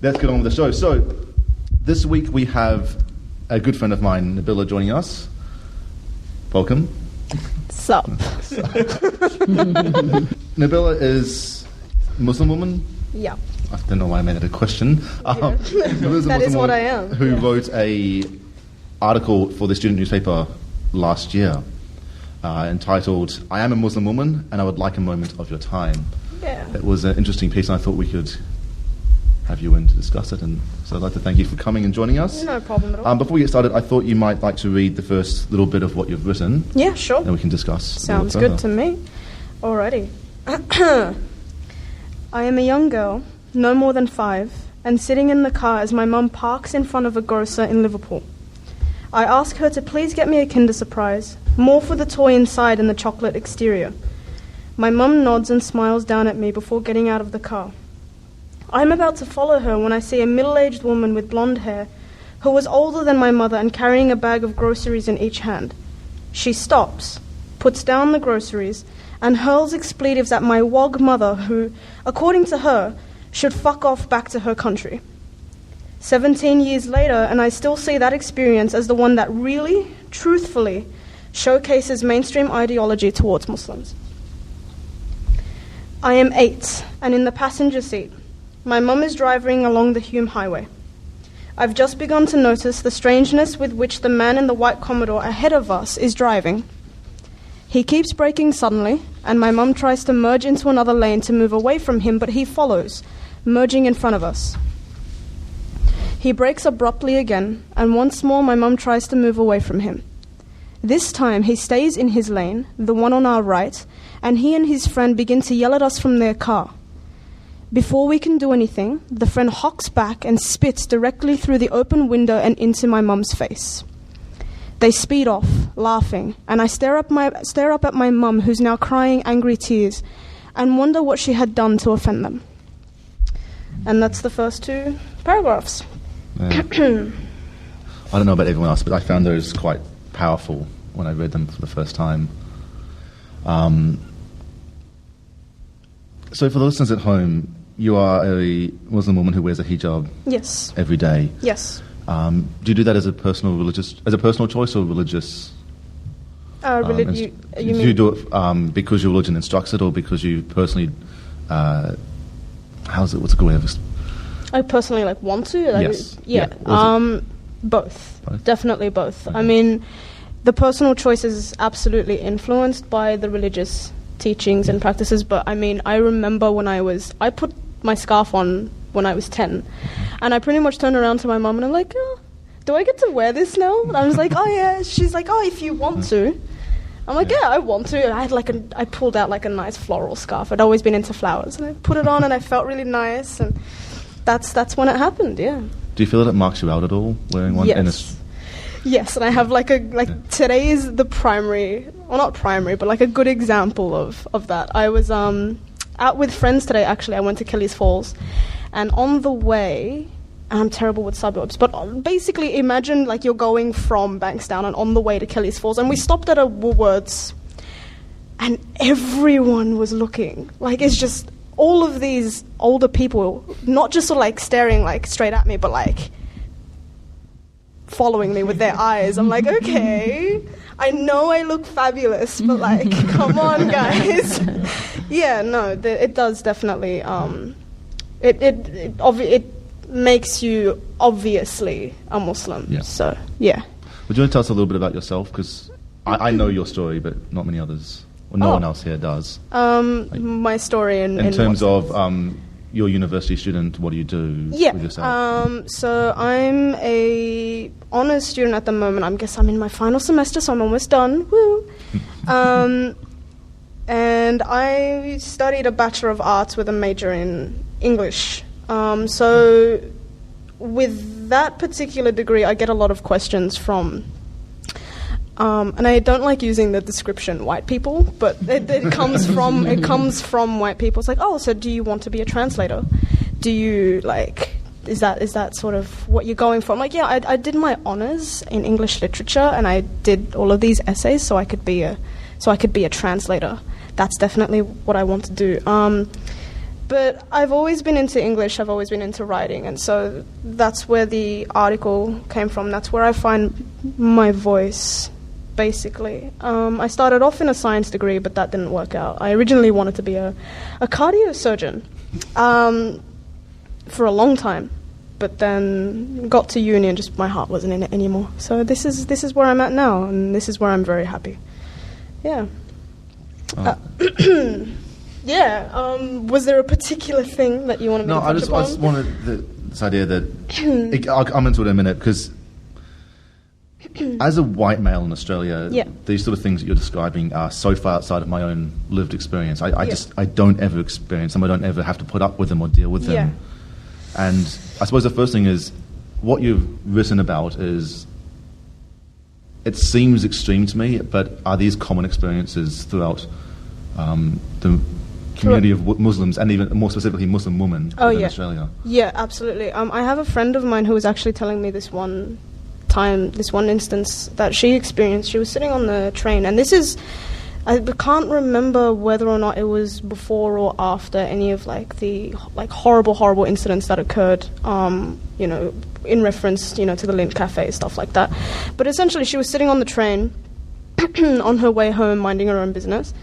let's get on with the show. So, this week we have a good friend of mine, Nabila, joining us. Welcome. Sup. Nabila is a Muslim woman? Yeah. I don't know why I made it a question. Yeah. That is what I am. Who wrote a article for the student newspaper last year entitled, I am a Muslim woman and I would like a moment of your time. Yeah. It was an interesting piece and I thought we could have you in to discuss it, and so I'd like to thank you for coming and joining us. No problem at all. Before we get started, I thought you might like to read the first little bit of what you've written. Yeah, sure. Then we can discuss. Sounds good to me. Alrighty. I am a young girl, no more than 5, and sitting in the car as my mum parks in front of a grocer in Liverpool. I ask her to please get me a Kinder Surprise, more for the toy inside and the chocolate exterior. My mum nods and smiles down at me before getting out of the car. I am about to follow her when I see a middle-aged woman with blonde hair who was older than my mother and carrying a bag of groceries in each hand. She stops, puts down the groceries, and hurls expletives at my wog mother who, according to her, should fuck off back to her country. 17 years later, and I still see that experience as the one that really, truthfully, showcases mainstream ideology towards Muslims. I am 8, and in the passenger seat. My mum is driving along the Hume Highway. I've just begun to notice the strangeness with which the man in the white Commodore ahead of us is driving. He keeps braking suddenly, and my mum tries to merge into another lane to move away from him, but he follows, merging in front of us. He brakes abruptly again, and once more my mum tries to move away from him. This time he stays in his lane, the one on our right, and he and his friend begin to yell at us from their car. Before we can do anything, the friend hocks back and spits directly through the open window and into my mum's face. They speed off, laughing, and I stare up at my mum, who's now crying angry tears, and wonder what she had done to offend them. And that's the first 2 paragraphs. Yeah. I don't know about everyone else, but I found those quite powerful when I read them for the first time. So for the listeners at home, you are a Muslim woman who wears a hijab. Yes. Every day. Yes. Do you do that as a personal choice or religious? You do mean? you do it because your religion instructs it, or because you personally? What's a good way of it? I personally want to. Yes. Yeah. Both. Definitely both. Okay. I mean, the personal choice is absolutely influenced by the religious teachings and practices, but I mean, I remember when I put my scarf on when I was 10, and I pretty much turned around to my mum and I'm like, oh, do I get to wear this now? And I was like, oh yeah. She's like, oh, if you want to. I'm like, yeah, I want to. I pulled out a nice floral scarf. I'd always been into flowers, and I put it on and I felt really nice, and that's when it happened. Yeah. Do you feel that it marks you out at all, wearing one? Yes. Yes, and I have today is the primary, well, not primary, but a good example of that. I was out with friends today, actually. I went to Kelly's Falls, and on the way, and I'm terrible with suburbs, but basically imagine you're going from Bankstown and on the way to Kelly's Falls, and we stopped at a Woolworths, and everyone was looking. It's just all of these older people, not just staring straight at me, but following me with their eyes. I'm like, okay, I know I look fabulous, but come on, guys. Yeah, no, it does definitely. It makes you obviously a Muslim. Yeah. So yeah. Would you want to tell us a little bit about yourself? Because I know your story, but not many others. Well, no one else here does. My story in terms of you're a university student, what do you do with yourself? So I'm a honours student at the moment. I guess I'm in my final semester, so I'm almost done. Woo! And I studied a Bachelor of Arts with a major in English. So with that particular degree, I get a lot of questions from... and I don't like using the description white people, but it comes from white people. It's oh, so do you want to be a translator? Do you is that sort of what you're going for? I'm like, yeah, I did my honours in English literature, and I did all of these essays so I could be a translator. That's definitely what I want to do. But I've always been into English, I've always been into writing, and so that's where the article came from. That's where I find my voice, basically. I started off in a science degree, but that didn't work out. I originally wanted to be a cardiosurgeon for a long time, but then got to uni and just my heart wasn't in it anymore. So this is where I'm at now, and this is where I'm very happy. Yeah. Yeah. Was there a particular thing that you wanted me to touch upon? I just wanted this idea that I'll come into it in a minute, because as a white male in Australia, these sort of things that you're describing are so far outside of my own lived experience. I don't ever experience them. I don't ever have to put up with them or deal with them. Yeah. And I suppose the first thing is, what you've written about is, it seems extreme to me, but are these common experiences throughout the community of Muslims, and even more specifically Muslim women in Australia? Yeah, absolutely. I have a friend of mine who was actually telling me this one instance that she experienced. She was sitting on the train, and this is, I can't remember whether or not it was before or after any of the horrible incidents that occurred, in reference, to the Lint Cafe, stuff like that. But essentially, she was sitting on the train on her way home, minding her own business,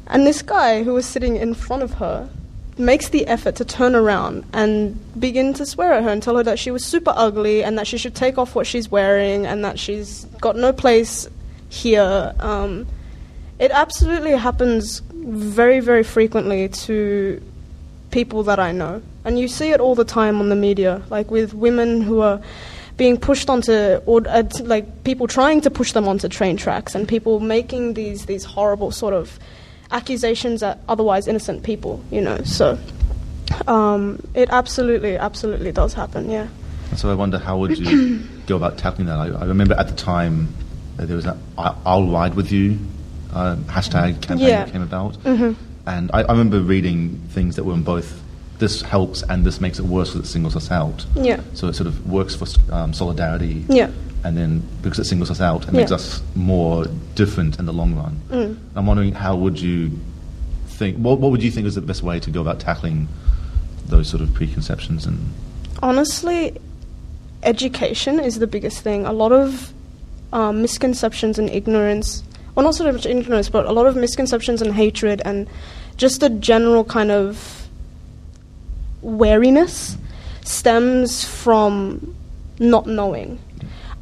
and this guy who was sitting in front of her makes the effort to turn around and begin to swear at her and tell her that she was super ugly and that she should take off what she's wearing and that she's got no place here. It absolutely happens very, very frequently to people that I know. And you see it all the time on the media, like with women who are being pushed onto, or people trying to push them onto train tracks, and people making these horrible sort of accusations at otherwise innocent people, So it absolutely does happen, yeah. And so I wonder, how would you go about tackling that? I remember at the time there was an I'll Ride With You hashtag campaign that came about. Mm-hmm. And I remember reading things that were in both, this helps and this makes it worse because it singles us out. Yeah. So it sort of works for solidarity. Yeah. And then because it singles us out, it makes us more different in the long run. Mm. I'm wondering, how would you think, what would you think is the best way to go about tackling those sort of preconceptions? And honestly, education is the biggest thing. A lot of misconceptions and ignorance, well, not so much ignorance, but a lot of misconceptions and hatred and just a general kind of wariness stems from not knowing.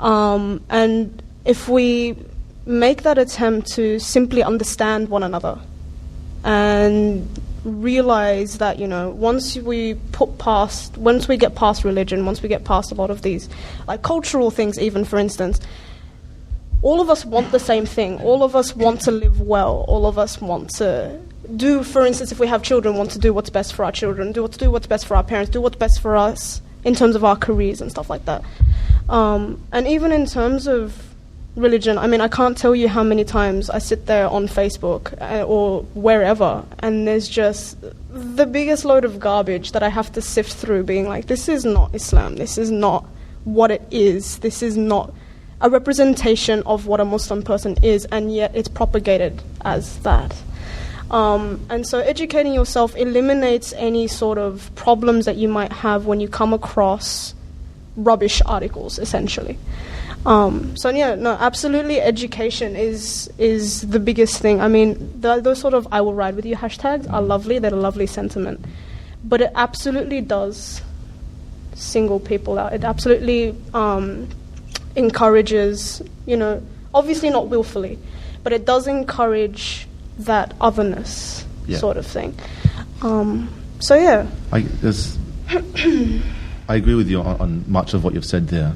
And if we make that attempt to simply understand one another and realize that, once we get past religion, once we get past a lot of these, cultural things even, for instance, all of us want the same thing. All of us want to live well. All of us want to do, for instance, if we have children, want to do what's best for our children, do what's best for our parents, do what's best for us in terms of our careers and stuff like that. And even in terms of religion, I can't tell you how many times I sit there on Facebook or wherever, and there's just the biggest load of garbage that I have to sift through, being like, this is not Islam, this is not what it is, this is not a representation of what a Muslim person is, and yet it's propagated as that. And so educating yourself eliminates any sort of problems that you might have when you come across rubbish articles, essentially. Absolutely, education is the biggest thing. Those sort of "I will ride with you" hashtags are lovely. They're a lovely sentiment, but it absolutely does single people out. It absolutely encourages, obviously not willfully, but it does encourage that otherness sort of thing. I agree with you on much of what you've said there,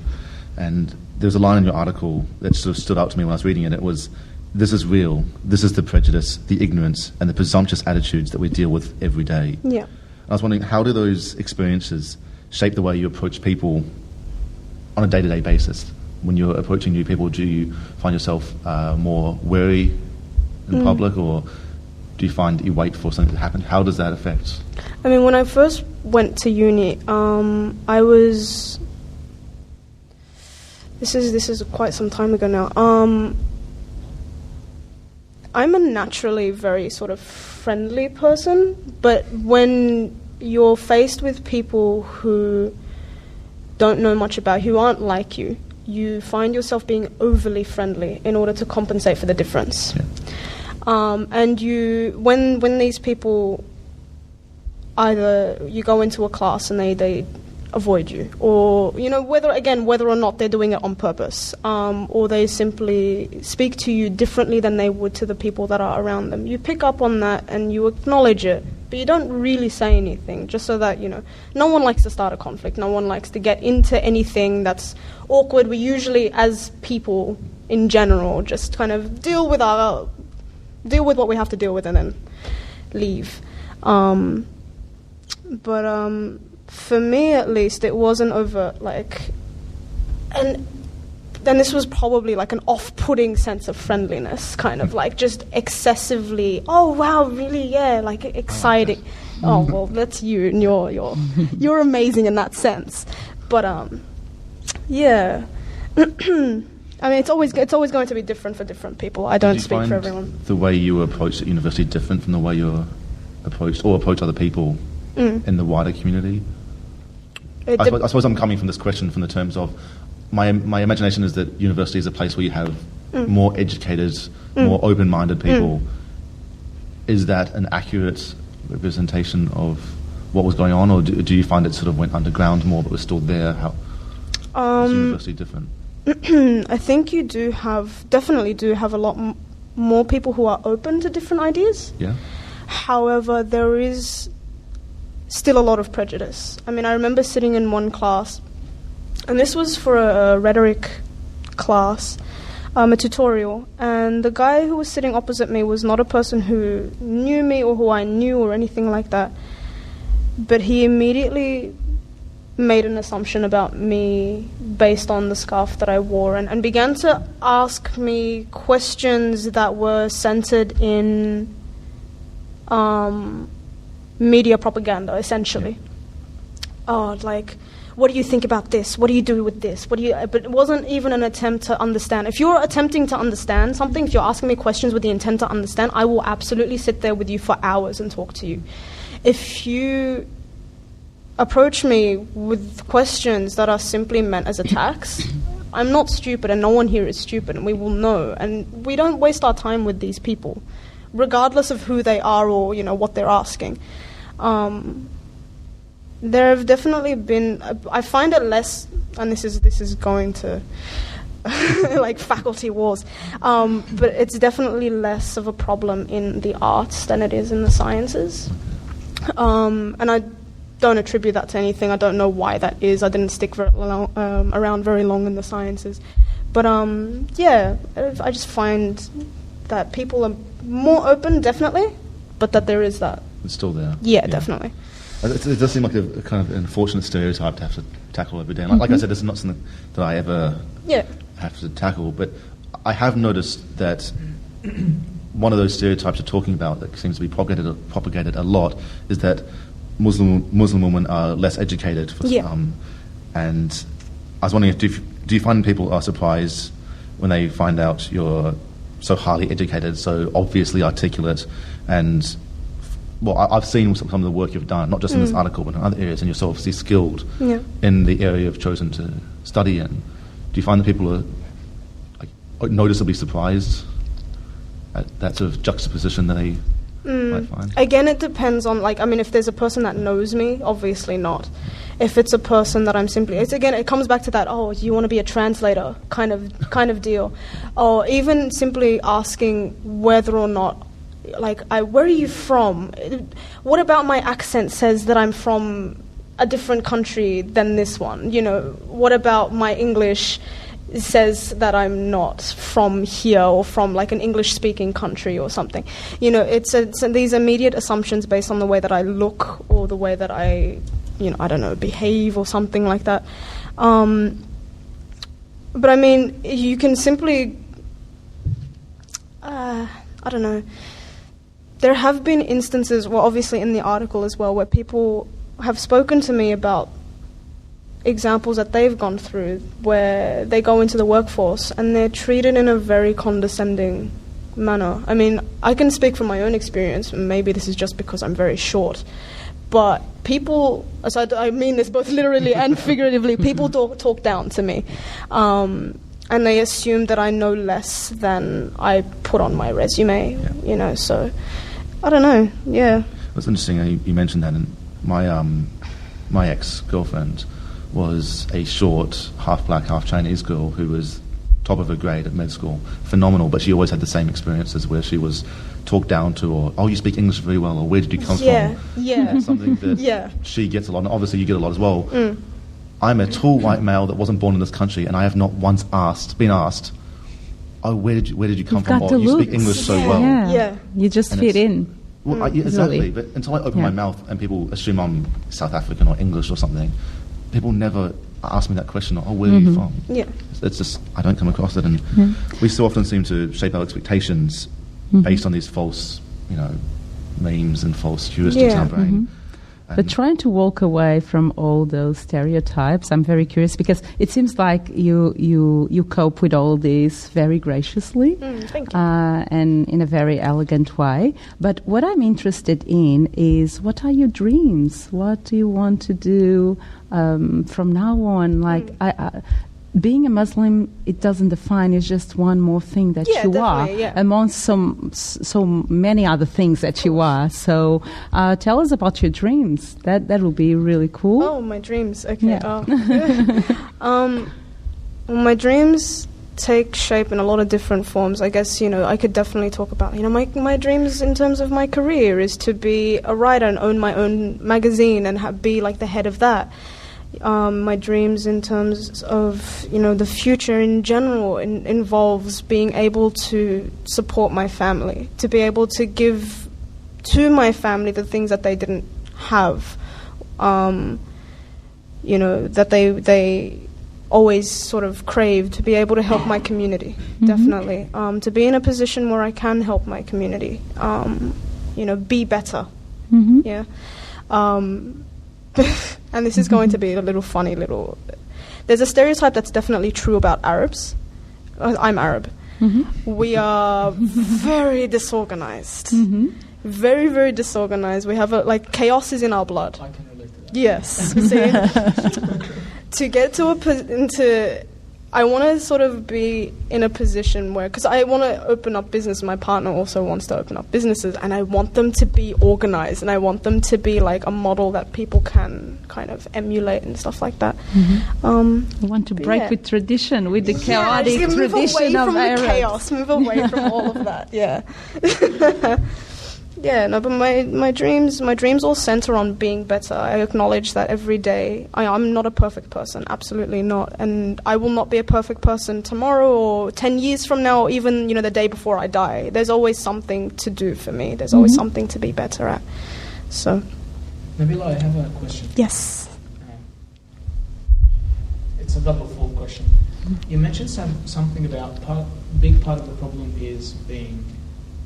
and there's a line in your article that sort of stood out to me when I was reading it. It was, "This is real. This is the prejudice, the ignorance, and the presumptuous attitudes that we deal with every day." Yeah. I was wondering, how do those experiences shape the way you approach people on a day-to-day basis? When you're approaching new people, do you find yourself more wary in public, or do you find that you wait for something to happen? How does that affect? When I first went to uni, I was... This is quite some time ago now. I'm a naturally very sort of friendly person, but when you're faced with people who don't know much about, who aren't like you, you find yourself being overly friendly in order to compensate for the difference. Yeah. And when these people, either you go into a class and they avoid you, or whether or not they're doing it on purpose, or they simply speak to you differently than they would to the people that are around them. You pick up on that and you acknowledge it, but you don't really say anything, just so that, no one likes to start a conflict. No one likes to get into anything that's awkward. We usually, as people in general, just kind of deal with what we have to deal with and then leave. But for me, at least, it wasn't overt, and then this was probably like an off-putting sense of friendliness, kind of like just excessively, oh wow, really, yeah, like exciting. Oh well, that's you, and you're amazing in that sense. But yeah, I mean, it's always going to be different for different people. I don't speak for everyone. The way you were approached at university different from the way you're approached or approach other people in the wider community? I suppose I'm coming from this question from the terms of my imagination is that university is a place where you have more educated, more open-minded people. Is that an accurate representation of what was going on, or do you find it sort of went underground more but was still there? How is university different? I think you definitely do have a lot more people who are open to different ideas. Yeah. However, there is still a lot of prejudice. I mean, I remember sitting in one class, and this was for a rhetoric class, a tutorial, and the guy who was sitting opposite me was not a person who knew me or who I knew or anything like that, but he immediately made an assumption about me based on the scarf that I wore, and began to ask me questions that were centered in media propaganda, essentially. Like, what do you think about this? What do you do with this? But it wasn't even an attempt to understand. If you're attempting to understand something, if you're asking me questions with the intent to understand, I will absolutely sit there with you for hours and talk to you. If you approach me with questions that are simply meant as attacks, I'm not stupid, and no one here is stupid, and we will know. And we don't waste our time with these people, regardless of who they are or what they're asking. There have definitely been. I find it less, and this is going to like faculty wars, but it's definitely less of a problem in the arts than it is in the sciences. And I don't attribute that to anything. I don't know why that is. I didn't stick around very long in the sciences, but yeah, I just find that people are more open, definitely, but that there is that. It's still there. Yeah, definitely. It does seem like a kind of unfortunate stereotype to have to tackle every day. Like I said, this is not something that I ever have to tackle, but I have noticed that one of those stereotypes you're talking about that seems to be propagated a lot is that Muslim women are less educated. And I was wondering, do you find people are surprised when they find out you're so highly educated, so obviously articulate, and I've seen some of the work you've done, not just in this article, but in other areas, and you're so obviously skilled in the area you've chosen to study in. Do you find that people are noticeably surprised at that sort of juxtaposition that they might find? Again, it depends on, if there's a person that knows me, obviously not. If it's a person that I'm simply, it comes back to that, you want to be a translator kind of deal. Or even simply asking whether or not, where are you from? What about my accent says that I'm from a different country than this one? What about my English says that I'm not from here or from an English-speaking country or something? It's these immediate assumptions based on the way that I look or the way that I don't know, behave or something like that. But I mean, you can simply, I don't know. There have been instances, obviously in the article as well, where people have spoken to me about examples that they've gone through where they go into the workforce and they're treated in a very condescending manner. I mean, I can speak from my own experience, and maybe this is just because I'm very short, but people, so I mean this both literally and figuratively, people talk down to me. And they assume that I know less than I put on my resume, you know, so I don't know, yeah. It's interesting you mentioned that, and my ex-girlfriend was a short, half black, half Chinese girl who was top of her grade at med school, phenomenal, but she always had the same experiences where she was talked down to, or, oh, you speak English very well, or where did you come from? Yeah. Something that she gets a lot, and obviously you get a lot as well. I'm a tall white male that wasn't born in this country, and I have not once been asked, oh, where did you come from? Or you speak English so well. Yeah. You just fit in. Well, exactly, but until I open my mouth and people assume I'm South African or English or something, people never ask me that question, oh, where are you from? Yeah. It's just, I don't come across it, and we so often seem to shape our expectations based on these false, you know, memes and false heuristics in our brain. But trying to walk away from all those stereotypes, I'm very curious, because it seems like you cope with all this very graciously thank you. And in a very elegant way. But what I'm interested in is, what are your dreams? What do you want to do from now on? Like, being a Muslim, it doesn't define, it's just one more thing that you are, among so many other things that you are. So tell us about your dreams. That would be really cool. Oh, my dreams. Okay. Well, my dreams take shape in a lot of different forms. I guess, you know, I could definitely talk about, you know, my dreams in terms of my career is to be a writer and own my own magazine and be like the head of that. My dreams in terms of, you know, the future in general involves being able to support my family, to be able to give to my family the things that they didn't have, you know, that they always sort of craved, to be able to help my community, definitely, to be in a position where I can help my community, you know, be better, and this is going to be a little funny there's a stereotype that's definitely true about Arabs. I'm Arab. We are very disorganized. Very, very disorganized. We have chaos is in our blood. I can relate to that. Yes. See, to get to I want to sort of be in a position where, because I want to open up business, my partner also wants to open up businesses, and I want them to be organized, and I want them to be like a model that people can kind of emulate and stuff like that. You want to break with tradition, with the chaotic tradition of Arabs. Chaos, move away from all of that. But my dreams all center on being better. I acknowledge that every day. I'm not a perfect person, absolutely not, and I will not be a perfect person tomorrow or 10 years from now, or even, you know, the day before I die. There's always something to do for me. There's always something to be better at. So, Nabila, I have a question. Yes. It's a double-fold question. You mentioned something about big part of the problem is being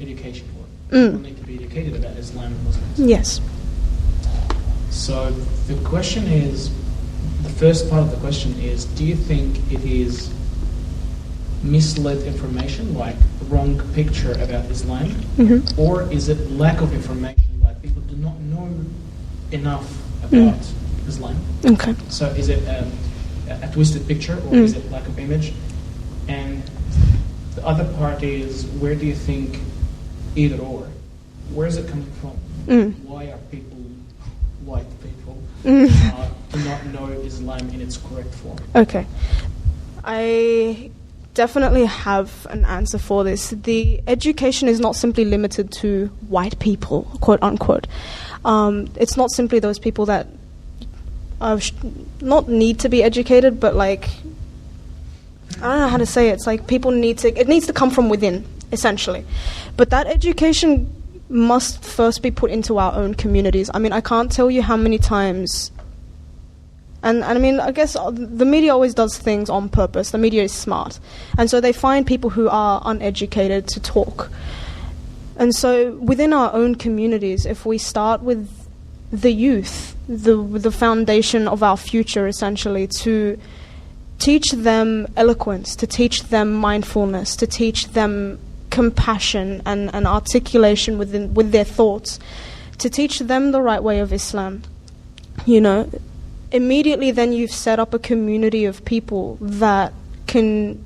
education. People need to be educated about Islam and Muslims. Yes. So the question is, the first part of the question is, do you think it is misled information, like the wrong picture about Islam, or is it lack of information, like people do not know enough about Islam? Okay. So is it a twisted picture, or is it lack of image? And the other part is, where do you think either or? Where is it coming from? Why are people, white people, do not know Islam in its correct form? Okay. I definitely have an answer for this. The education is not simply limited to white people, quote unquote. It's not simply those people that not need to be educated, but like, I don't know how to say it. It's like people it needs to come from within, essentially. But that education must first be put into our own communities. I mean, I can't tell you how many times, and I mean, I guess the media always does things on purpose. The media is smart. And so they find people who are uneducated to talk. And so within our own communities, if we start with the youth, the foundation of our future, essentially, to teach them eloquence, to teach them mindfulness, to teach them compassion and articulation with their thoughts, to teach them the right way of Islam. You know, immediately then you've set up a community of people that can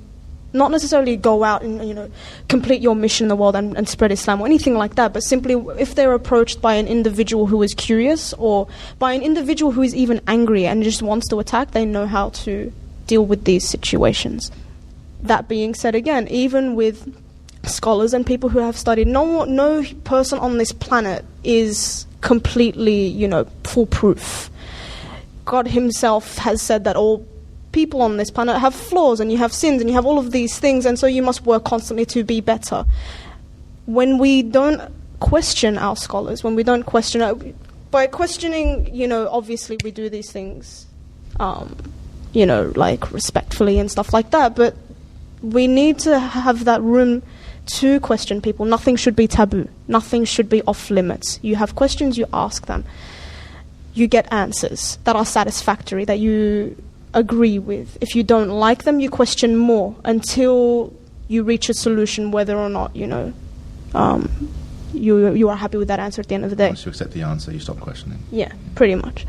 not necessarily go out and, you know, complete your mission in the world and spread Islam or anything like that, but simply if they're approached by an individual who is curious or by an individual who is even angry and just wants to attack, they know how to deal with these situations. That being said, again, even with scholars and people who have studied, no person on this planet is completely, you know, foolproof. God himself has said that all people on this planet have flaws and you have sins and you have all of these things, and so you must work constantly to be better. When we don't question our scholars, when we don't question by questioning, you know, obviously we do these things, you know, like respectfully and stuff like that, but we need to have that room to question people. Nothing should be taboo. Nothing should be off limits. You have questions, you ask them. You get answers that are satisfactory, that you agree with. If you don't like them, you question more until you reach a solution, whether or not, you know, you are happy with that answer at the end of the day. Once you accept the answer, you stop questioning. Yeah, pretty much.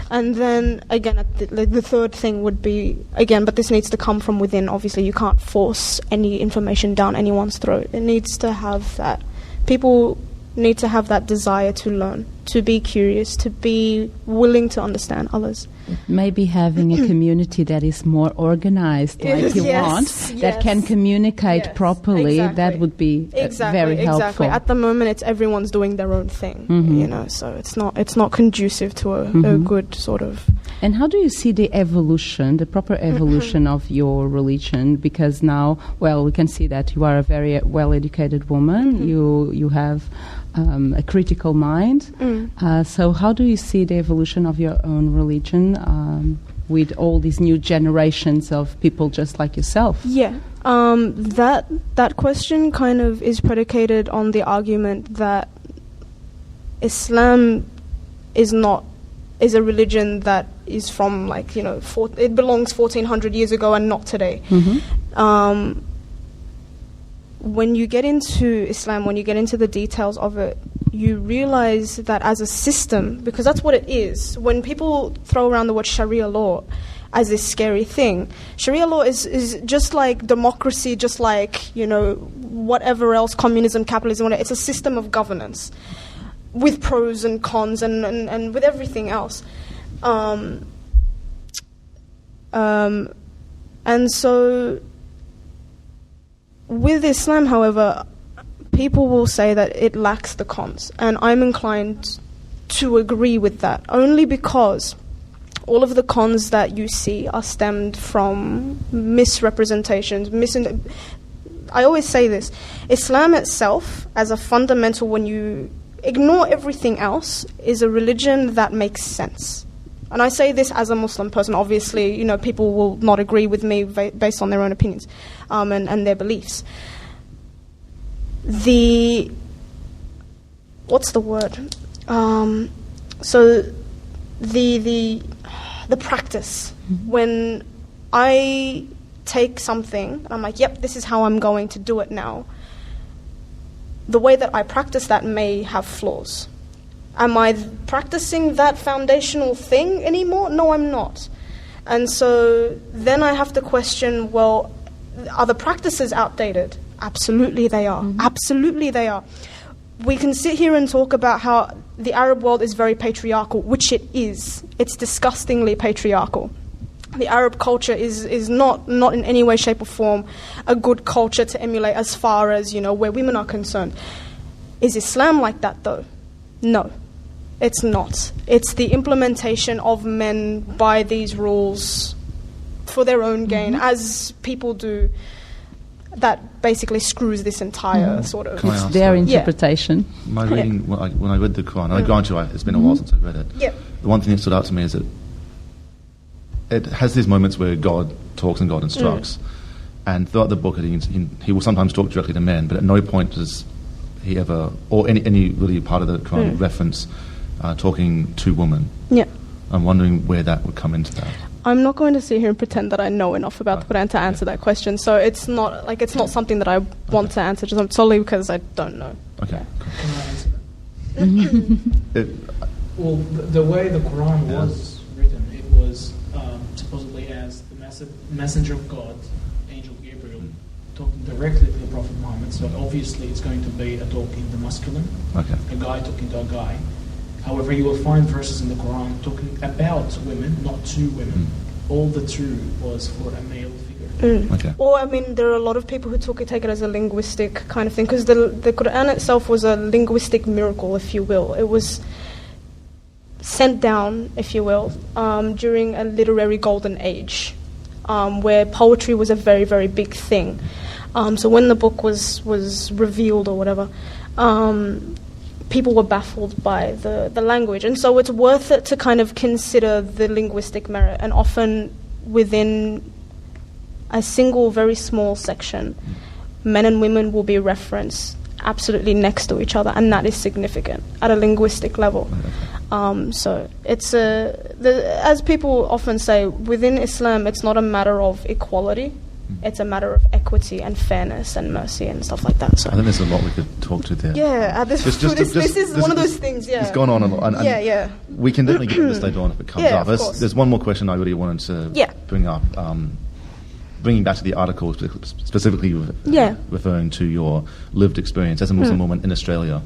And then, again, the third thing would be, again, but this needs to come from within. Obviously, you can't force any information down anyone's throat. It needs to have that. People need to have that desire to learn, to be curious, to be willing to understand others. Maybe having a community that is more organized, like you want, that can communicate properly, that would be very helpful. Exactly. At the moment, it's everyone's doing their own thing, you know, so it's not conducive to a good sort of... And how do you see the evolution, the proper evolution of your religion? Because now, well, we can see that you are a very well-educated woman. You have a critical mind. So how do you see the evolution of your own religion with all these new generations of people just like yourself? Yeah. That question kind of is predicated on the argument that Islam is a religion that is from, like, you know, it belongs 1400 years ago and not today. When you get into Islam, when you get into the details of it, you realize that as a system, because that's what it is. When people throw around the word Sharia law as this scary thing, Sharia law is just like democracy, just like, you know, whatever else, communism, capitalism, it's a system of governance with pros and cons and with everything else. And so with Islam, however, people will say that it lacks the cons, and I'm inclined to agree with that, only because all of the cons that you see are stemmed from misrepresentations. I always say this, Islam itself, as a fundamental, when you ignore everything else, is a religion that makes sense. And I say this as a Muslim person. Obviously, you know, people will not agree with me based on their own opinions and their beliefs. What's the word? So the practice. When I take something and I'm like, yep, this is how I'm going to do it now, the way that I practice that may have flaws. Am I practicing that foundational thing anymore? No, I'm not. And so then I have to question, well, are the practices outdated? Absolutely they are. Absolutely they are. We can sit here and talk about how the Arab world is very patriarchal, which it is. It's disgustingly patriarchal. The Arab culture is not in any way, shape or form a good culture to emulate as far as, you know, where women are concerned. Is Islam like that though? No, it's not. It's the implementation of men by these rules for their own gain, as people do, that basically screws this entire sort of... It's their interpretation. My reading, when I read the Quran, I grant you it's been a while since I read it. Yeah. The one thing that stood out to me is that it has these moments where God talks and God instructs. And throughout the book, he will sometimes talk directly to men, but at no point does he ever, or any really part of the Quran reference talking to women. Yeah. I'm wondering where that would come into that. I'm not going to sit here and pretend that I know enough about the Quran to answer that question. So it's not something that I want to answer just solely because I don't know. Okay. Can I answer that? Well, the way the Quran was written, it was supposedly as the messenger of God, Angel Gabriel, talking directly to the Prophet Muhammad. So obviously it's going to be a talk in the masculine, a guy talking to a guy. However, you will find verses in the Quran talking about women, not to women. All the to was for a male figure. Or, I mean, there are a lot of people who take it as a linguistic kind of thing, because the Quran itself was a linguistic miracle, if you will. It was sent down, if you will, during a literary golden age, where poetry was a very, very big thing. So when the book was revealed or whatever, people were baffled by the language. And so it's worth it to kind of consider the linguistic merit, and often within a single very small section, men and women will be referenced absolutely next to each other, and that is significant at a linguistic level. So it's as people often say, within Islam, it's not a matter of equality, it's a matter of equity and fairness and mercy and stuff like that. So I think there's a lot we could talk to there. Yeah, this is one of those things. Yeah, it's gone on a lot. And we can definitely get this later on if it comes up. There's one more question I really wanted to bring up. Bringing back to the article, specifically referring to your lived experience as a Muslim woman in Australia,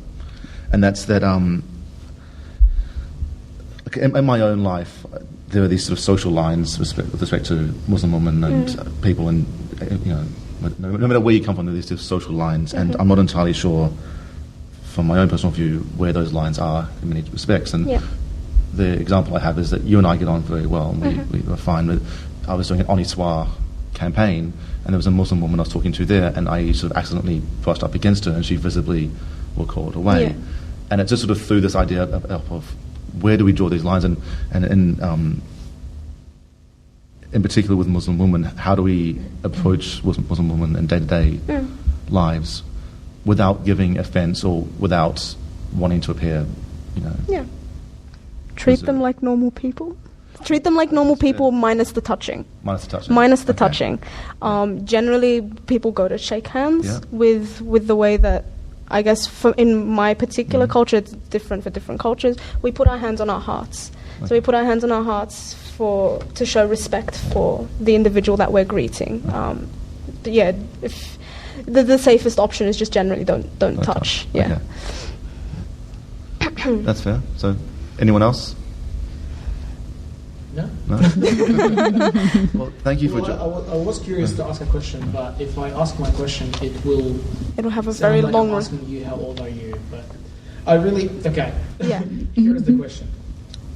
and that's that. In my own life, there are these sort of social lines with respect to Muslim women and people, and no matter where you come from, there are these sort of social lines, and I'm not entirely sure, from my own personal view, where those lines are in many respects. And the example I have is that you and I get on very well, and we were fine. But I was doing an Oniswa campaign, and there was a Muslim woman I was talking to there, and I sort of accidentally brushed up against her, and she visibly will call it away. And it just sort of threw this idea of where do we draw these lines, and in particular with Muslim women, how do we approach Muslim women in day-to-day lives without giving offence or without wanting to appear, treat them like normal people. Treat them like normal people, minus the touching. Generally, people go to shake hands with the way that, I guess, in my particular culture, it's different for different cultures. We put our hands on our hearts. So we put our hands on our hearts to show respect for the individual that we're greeting. If the safest option is just generally don't touch. Yeah. Okay. That's fair. So, anyone else? No. Well, thank you for. I was curious to ask a question, but if I ask my question, it'll have a very long. I'm asking you, how old are you? But I really Here's the question: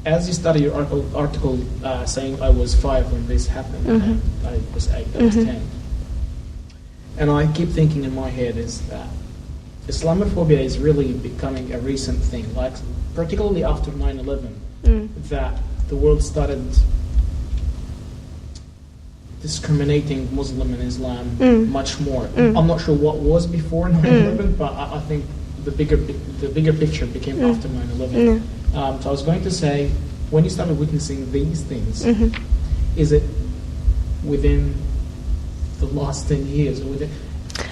as you study your article saying I was 5 when this happened, and I was 8, I was 10, and I keep thinking in my head is that Islamophobia is really becoming a recent thing, like particularly after 9/11, that the world started discriminating Muslim and Islam much more. I'm not sure what was before 9/11, but I think the bigger picture became after 9/11. So I was going to say, when you started witnessing these things, is it within the last 10 years? Or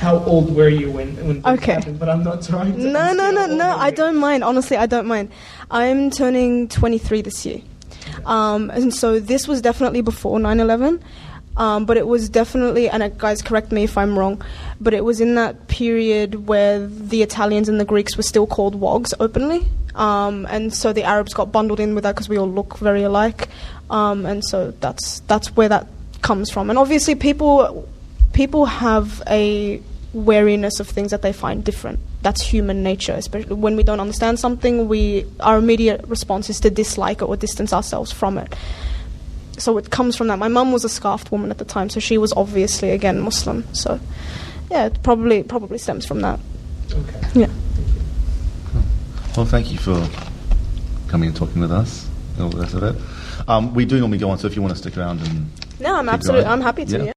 how old were you when things happened? But I'm not trying to... No, I don't mind. Honestly, I don't mind. I'm turning 23 this year. And so this was definitely before 9/11, but it was definitely, and guys correct me if I'm wrong, but it was in that period where the Italians and the Greeks were still called wogs openly, and so the Arabs got bundled in with that because we all look very alike, and so that's where that comes from. And obviously people have a wariness of things that they find different. That's human nature, especially when we don't understand something. Our immediate response is to dislike it or distance ourselves from it. So it comes from that. My mum was a scarfed woman at the time, so she was obviously, again, Muslim. So, yeah, it probably stems from that. Okay. Yeah. Thank you. Cool. Well, thank you for coming and talking with us and all the rest of it. We do normally go on, so if you want to stick around and... No, I'm happy to, yeah.